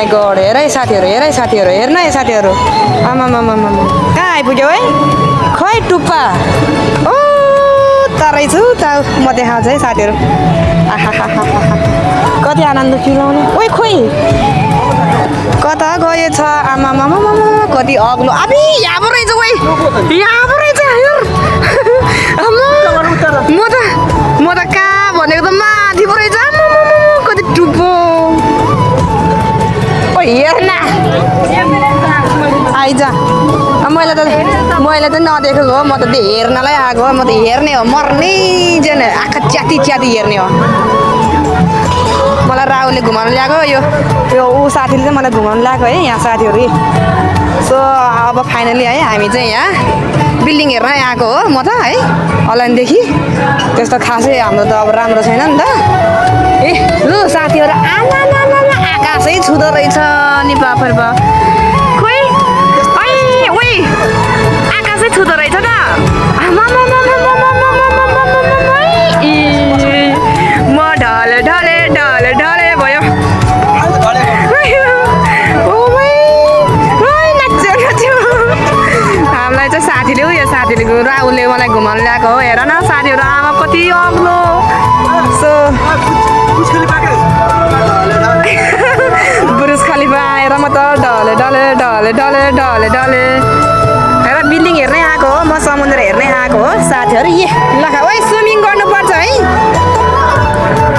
my God हेर है साथीहरू हेर्न है साथीहरू आमामामा कहाँ आइपुग्यो है खै टुप्पा ओ तरै छु त म देखाउँछु है साथीहरू आहा कति आनन्द फिलाउने ओइ खोइ कता गएछ आमामामा कति अग्लो अबि यहाँ पो रहेछ ओइ यहाँ पो रहेछ हेर म त कहाँ भनेको त माथि पो रहेछ कति टुप्पो ओ हेर्न आइज मैले त नदेखेको हो म त हेर्नलाई आएको हो म त हेर्ने हो मर्ने जेन आँखा च्याती हेर्ने हो मलाई राहुलले घुमाउनु ल्याएको यो ऊ साथीले चाहिँ मलाई घुमाउनु ल्याएको है यहाँ साथीहरू सो अब फाइनली है हामी चाहिँ यहाँ बिल्डिङ हेर्न आएको हो म त है अनलाइनदेखि त्यस्तो खासै हाम्रो त अब राम्रो छैन नि त ए लु साथीहरू आकाशै छुँदो रहेछ नि बाफरबा खोइ ओइ आकाशै छुँदो रहेछ त म ढले भयो हामीलाई चाहिँ साथीले राहुलले मलाई घुमाउनु ल्याएको हो हेर न साथीहरू आमा कति अग्लो सो बुरुज खलिफा आएर म त ढले हेर बिल्डिङ हेर्नै आएको हो म समुद्र हेर्नै आएको हो साथीहरू ए लखा ओइ स्विमिङ गर्नुपर्छ है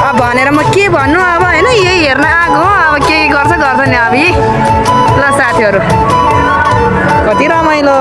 अब भनेर म के भन्नु अब होइन यही हेर्न आएको हो अब केही गर्छ नि अब ल साथीहरू कति रमाइलो